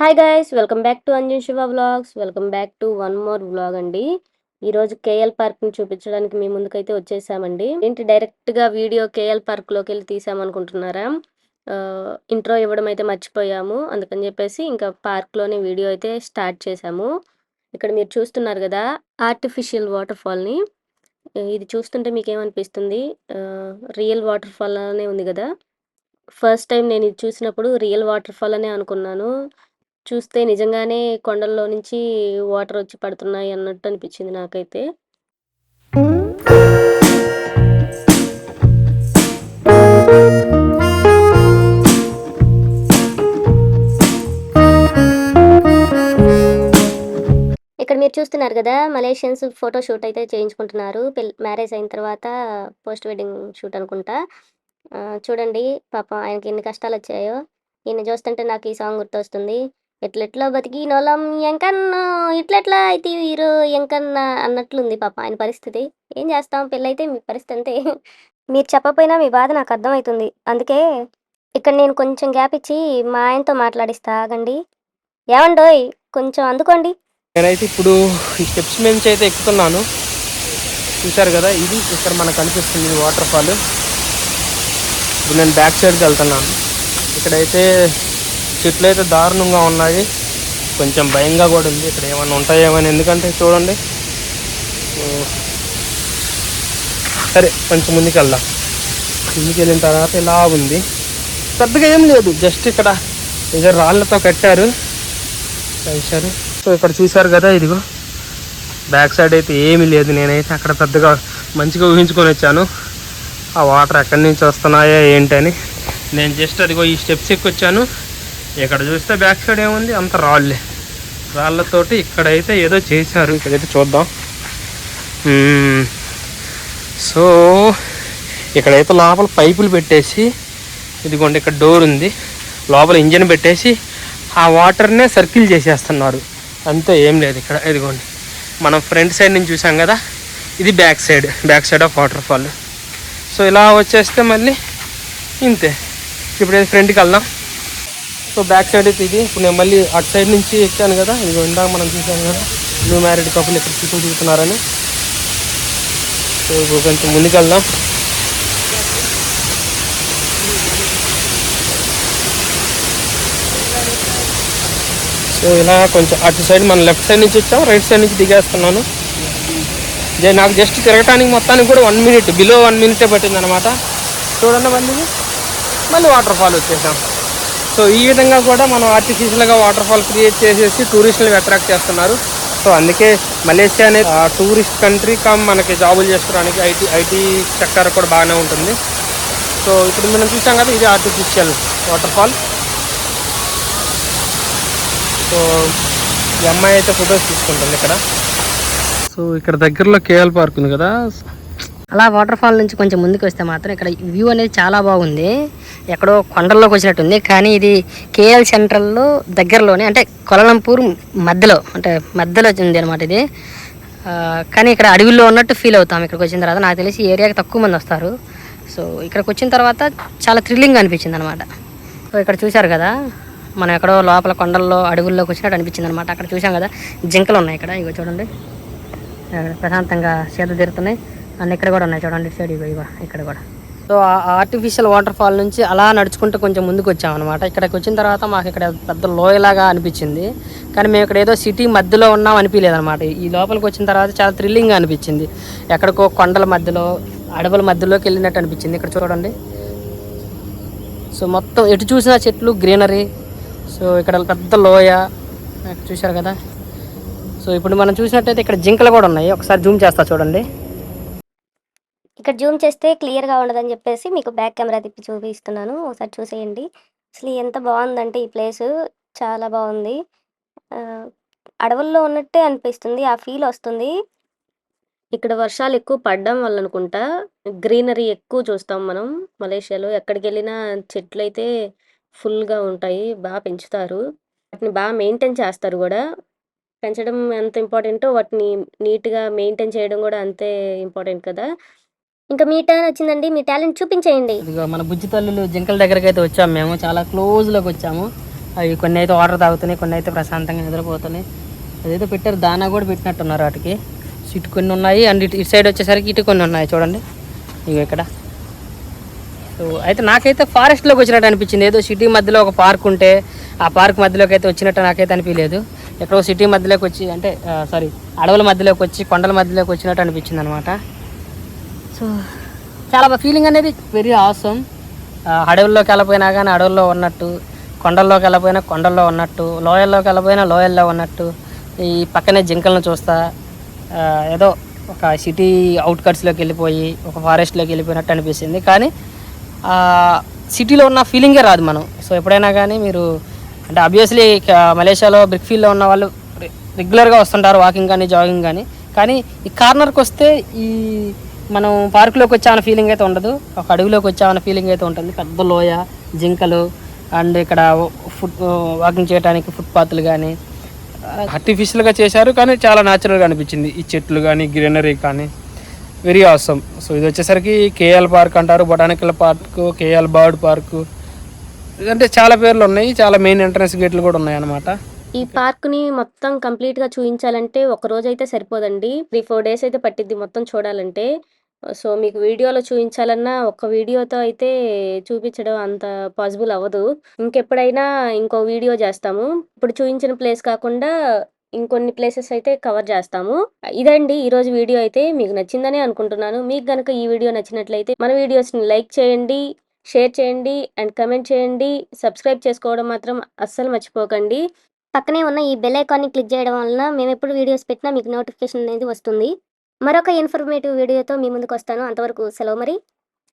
Hi guys, welcome back to Anjan Shiva vlogs. Welcome back to one more vlog అండి. ఈరోజు KL పార్క్ని చూపించడానికి మీ ముందుకైతే వచ్చేసామండి. ఏంటి డైరెక్ట్గా వీడియో కేఎల్ పార్క్లోకి వెళ్ళి తీసామనుకుంటున్నారా? ఇంట్రో ఇవ్వడం అయితే మర్చిపోయాము. అందుకని చెప్పేసి ఇంకా పార్క్లోనే వీడియో అయితే స్టార్ట్ చేసాము. ఇక్కడ మీరు చూస్తున్నారు కదా ఆర్టిఫిషియల్ వాటర్ ఫాల్ని. ఇది చూస్తుంటే మీకు ఏమనిపిస్తుంది? రియల్ వాటర్ ఫాల్ అనే ఉంది కదా. ఫస్ట్ టైం నేను ఇది చూసినప్పుడు రియల్ వాటర్ ఫాల్ అనే అనుకున్నాను. చూస్తే నిజంగానే కొండల్లో నుంచి వాటర్ వచ్చి పడుతున్నాయి అన్నట్టు అనిపించింది నాకైతే. ఇక్కడ మీరు చూస్తున్నారు కదా, మలేషియన్స్ ఫోటో షూట్ అయితే చేయించుకుంటున్నారు. మ్యారేజ్ అయిన తర్వాత పోస్ట్ వెడ్డింగ్ షూట్ అనుకుంటా. చూడండి పాపం ఆయనకి ఎన్ని కష్టాలు వచ్చాయో. ఈయన చూస్తుంటే నాకు ఈ సాంగ్ గుర్తొస్తుంది. ఎట్లెట్లో బతికినోళ్ళం ఎంకన్నా ఇట్లెట్లా అయితే హీరో ఎంకన్నా అన్నట్లుంది పాప ఆయన పరిస్థితి. ఏం చేస్తాం, పెళ్ళైతే మీ పరిస్థితి అంతే. మీరు చెప్పపోయినా మీ బాధ నాకు అర్థమవుతుంది. అందుకే ఇక్కడ నేను కొంచెం గ్యాప్ ఇచ్చి మా ఆయనతో మాట్లాడిస్తా, ఆగండి. ఏమండోయ్, కొంచెం అందుకోండి. నేనైతే ఇప్పుడు ఈ స్టెప్స్ నుంచి అయితే ఎక్కుతున్నాను. చూశారు కదా, ఇది ఇక్కడ మనకు కనిపిస్తుంది వాటర్ ఫాల్. ఇప్పుడు నేను బ్యాక్ సైడ్కి వెళ్తున్నాను. ఇక్కడైతే చెట్లు అయితే దారుణంగా ఉన్నాయి, కొంచెం భయంగా కూడా ఉంది. ఇక్కడ ఏమన్నా ఉంటాయేమని, ఎందుకంటే చూడండి. సరే, కొంచెం ముందుకు వెళ్దాం. ముందుకు వెళ్ళిన తర్వాత ఇలా ఉంది, పెద్దగా ఏం లేదు, జస్ట్ ఇక్కడ ఏదో రాళ్ళతో కట్టారు. సో ఇక్కడ చూశారు కదా, ఇదిగో బ్యాక్ సైడ్ అయితే ఏమీ లేదు. నేనైతే అక్కడ పెద్దగా మంచిగా ఊహించుకొని వచ్చాను ఆ వాటర్ ఎక్కడి నుంచి వస్తున్నాయా ఏంటని. నేను జస్ట్ అదిగో ఈ స్టెప్స్ ఎక్కి వచ్చాను. ఇక్కడ చూస్తే బ్యాక్ సైడ్ ఏముంది, అంత రాళ్ళతోటి ఇక్కడైతే ఏదో చేశారు. ఇక్కడైతే చూద్దాం. సో ఇక్కడైతే లోపల పైపులు పెట్టేసి, ఇదిగోండి ఇక్కడ డోర్ ఉంది, లోపల ఇంజన్ పెట్టేసి ఆ వాటర్నే సర్కిల్ చేసేస్తున్నారు. అంతే, ఏం లేదు ఇక్కడ. ఇదిగోండి మనం ఫ్రంట్ సైడ్ నుంచి చూసాం కదా, ఇది back side of water fall. So ఇలా వచ్చేస్తే మళ్ళీ ఇంతే. ఇప్పుడు ఫ్రంట్కి వెళ్దాం. సో బ్యాక్ సైడ్ అయితే ఇది. ఇప్పుడు నేను మళ్ళీ అటు సైడ్ నుంచి ఎక్కాను కదా, ఇది ఇందాక మనం చూసాం కదా న్యూ మ్యారీడ్ కపుల్ ఇక్కడ చూస్తున్నారని. సో ఇప్పుడు కొంచెం ముందుకు వెళ్దాం. సో ఇలా కొంచెం అటు సైడ్ మనం లెఫ్ట్ సైడ్ నుంచి వచ్చాం, రైట్ సైడ్ నుంచి దిగేస్తున్నాను. నాకు జస్ట్ తిరగటానికి మొత్తానికి కూడా 1 minute, బిలో 1 minute పట్టింది అనమాట. చూడండి, మళ్ళీ వాటర్ ఫాల్ వచ్చేసాం. సో ఈ విధంగా కూడా మనం ఆర్టిఫిషియల్గా వాటర్ ఫాల్ క్రియేట్ చేసేసి టూరిస్టులను అట్రాక్ట్ చేస్తున్నారు. సో అందుకే మలేషియా అనేది టూరిస్ట్ కంట్రీ మనకి జాబులు చేసుకోవడానికి ఐటీ సెక్టర్ కూడా బాగానే ఉంటుంది. సో ఇప్పుడు మనం చూసాం కదా, ఇది ఆర్టిఫిషియల్ వాటర్ ఫాల్. సో ఈ అమ్మాయి అయితే ఫొటోస్ తీసుకుంటుంది ఇక్కడ. సో ఇక్కడ దగ్గరలో కేఎల్ పార్క్ ఉంది కదా, అలా వాటర్ ఫాల్ నుంచి కొంచెం ముందుకు వస్తే మాత్రం ఇక్కడ వ్యూ అనేది చాలా బాగుంది. ఎక్కడో కొండల్లోకి వచ్చినట్టుంది, కానీ ఇది కేఎల్ సెంట్రల్లో దగ్గరలోనే, అంటే కొలంపూర్ మధ్యలో ఉంది అనమాట ఇది. కానీ ఇక్కడ అడవిలో ఉన్నట్టు ఫీల్ అవుతాం ఇక్కడికి వచ్చిన తర్వాత. నాకు తెలిసి ఈ ఏరియాకి తక్కువ మంది వస్తారు. సో ఇక్కడికి వచ్చిన తర్వాత చాలా థ్రిల్లింగ్ అనిపించింది అనమాట. సో ఇక్కడ చూశారు కదా, మనం ఎక్కడో లోపల కొండల్లో అడవుల్లోకి వచ్చినట్టు అనిపించింది అనమాట. అక్కడ చూసాం కదా, జింకలు ఉన్నాయి ఇక్కడ, ఇగో చూడండి ప్రశాంతంగా సేద తీరుతున్నాయి. అండ్ ఇక్కడ కూడా ఉన్నాయి చూడండి, సైడ్ ఇగో ఇక్కడ కూడా. సో ఆ ఆర్టిఫిషియల్ వాటర్ ఫాల్ నుంచి అలా నడుచుకుంటూ కొంచెం ముందుకు వచ్చామన్నమాట. ఇక్కడికి వచ్చిన తర్వాత మాకు ఇక్కడ పెద్ద లోయలాగా అనిపించింది, కానీ మేము ఇక్కడ ఏదో సిటీ మధ్యలో ఉన్నాం అనిపించలేదు అనమాట. ఈ లోపలికి వచ్చిన తర్వాత చాలా థ్రిల్లింగ్గా అనిపించింది. ఎక్కడికో కొండల మధ్యలో, అడవుల మధ్యలోకి వెళ్ళినట్టు అనిపించింది. ఇక్కడ చూడండి, సో మొత్తం ఎటు చూసినా చెట్లు, గ్రీనరీ. సో ఇక్కడ పెద్ద లోయ చూశారు కదా. సో ఇప్పుడు మనం చూసినట్టయితే ఇక్కడ జింకలు కూడా ఉన్నాయి. ఒకసారి జూమ్ చేస్తా చూడండి. ఇక్కడ జూమ్ చేస్తే క్లియర్గా ఉండదని చెప్పేసి మీకు బ్యాక్ కెమెరా తిప్పి చూపిస్తున్నాను, ఒకసారి చూసేయండి. అసలు ఎంత బాగుందంటే ఈ ప్లేసు, చాలా బాగుంది. అడవుల్లో ఉన్నట్టే అనిపిస్తుంది, ఆ ఫీల్ వస్తుంది. ఇక్కడ వర్షాలు ఎక్కువ పడడం వల్ల అనుకుంటా గ్రీనరీ ఎక్కువ చూస్తాం మనం మలేషియాలో. ఎక్కడికి వెళ్ళినా చెట్లు అయితే ఫుల్గా ఉంటాయి, బాగా పెంచుతారు, వాటిని బాగా మెయింటైన్ చేస్తారు కూడా. పెంచడం ఎంత ఇంపార్టెంటో వాటిని నీట్గా మెయింటైన్ చేయడం కూడా అంతే ఇంపార్టెంట్ కదా. ఇంకా మీ టైం వచ్చిందండి, మీ టాలెంట్ చూపించేయండి. ఇదిగో మన బుజ్జి తల్లులు జింకల దగ్గరికి అయితే వచ్చాము మేము, చాలా క్లోజ్లోకి వచ్చాము. అవి కొన్ని అయితే వాటర్ తాగుతున్నాయి, కొన్ని అయితే ప్రశాంతంగా నిద్రపోతున్నాయి. అదేదో పెట్టారు, దానా కూడా పెట్టినట్టున్నారు వాటికి. సో ఇటు కొన్ని ఉన్నాయి, అండ్ ఇటు సైడ్ వచ్చేసరికి ఇటు కొన్ని ఉన్నాయి చూడండి ఇవి ఇక్కడ. సో అయితే నాకైతే ఫారెస్ట్లోకి వచ్చినట్టు అనిపించింది. ఏదో సిటీ మధ్యలో ఒక పార్క్ ఉంటే ఆ పార్క్ మధ్యలోకి అయితే వచ్చినట్టు నాకైతే అనిపించలేదు. ఎక్కడో సిటీ మధ్యలోకి వచ్చి అంటే సారీ అడవుల మధ్యలోకి వచ్చి కొండల మధ్యలోకి వచ్చినట్టు అనిపించింది అనమాట. సో చాలా ఫీలింగ్ అనేది వెరీ ఆసమ్. అడవుల్లోకి వెళ్ళిపోయినా కానీ అడవుల్లో ఉన్నట్టు, కొండల్లోకి వెళ్ళిపోయినా కొండల్లో ఉన్నట్టు, లోయల్లోకి వెళ్ళిపోయినా లోయల్లో ఉన్నట్టు, ఈ పక్కనే జింకలను చూస్తా ఏదో ఒక సిటీ అవుట్కట్స్లోకి వెళ్ళిపోయి ఒక ఫారెస్ట్లోకి వెళ్ళిపోయినట్టు అనిపిస్తుంది. కానీ సిటీలో ఉన్న ఫీలింగే రాదు మనం. సో ఎప్పుడైనా కానీ మీరు అంటే ఆబ్వియస్లీ మలేషియాలో బ్రిక్ ఫీల్డ్లో ఉన్న వాళ్ళు రెగ్యులర్గా వస్తుంటారు వాకింగ్ కానీ జాగింగ్ కానీ. కానీ ఈ కార్నర్కి వస్తే ఈ మనం పార్కులోకి వచ్చామన్న ఫీలింగ్ అయితే ఉండదు, ఒక అడవిలోకి వచ్చామన్న ఫీలింగ్ అయితే ఉంటుంది. పెద్ద లోయ, జింకలు, అండ్ ఇక్కడ వాకింగ్ చేయడానికి ఫుట్పాత్లు కానీ ఆర్టిఫిషియల్గా చేశారు కానీ చాలా న్యాచురల్గా అనిపించింది. ఈ చెట్లు కానీ గ్రీనరీ కానీ వెరీ ఆసమ్. సో ఇది వచ్చేసరికి కేఎల్ పార్క్ అంటారు, botanical park, KL bird park, అంటే చాలా పేర్లు ఉన్నాయి, చాలా మెయిన్ ఎంట్రన్స్ గేట్లు కూడా ఉన్నాయి అన్నమాట. ఈ పార్క్‌ని మొత్తం కంప్లీట్‌గా చూయించాలంటే ఒక రోజైతే సరిపోదండి. 3, 4 డేస్ అయితే పట్టిద్ది మొత్తం చూడాలంటే. సో, మీకు వీడియోలో చూయించాలన్నా ఒక్క వీడియోతో అయితే చూపించడం అంత పాసిబుల్ అవ్వదు. ఇంకెప్పుడైనా ఇంకో వీడియో చేస్తాము. ఇప్పుడు చూయించిన ప్లేస్ కాకుండా ఇంకొన్ని ప్లేసెస్ అయితే కవర్ చేస్తాము. ఇదండి ఈరోజు వీడియో అయితే. మీకు నచ్చిందనే అనుకుంటున్నాను. మీకు గనక ఈ వీడియో నచ్చినట్లయితే మన వీడియోస్‌ని లైక్ చేయండి, షేర్ చేయండి అండ్ కామెంట్ చేయండి. సబ్స్క్రైబ్ చేసుకోవడం మాత్రం అస్సలు మర్చిపోకండి. పక్కనే ఉన్న ఈ బెల్ ఐకాన్ని క్లిక్ చేయడం వలన మేమెప్పుడు వీడియోస్ పెట్టినా మీకు నోటిఫికేషన్ అనేది వస్తుంది. మరొక ఇన్ఫర్మేటివ్ వీడియోతో మీ ముందుకు వస్తాను. అంతవరకు సెలవు మరి.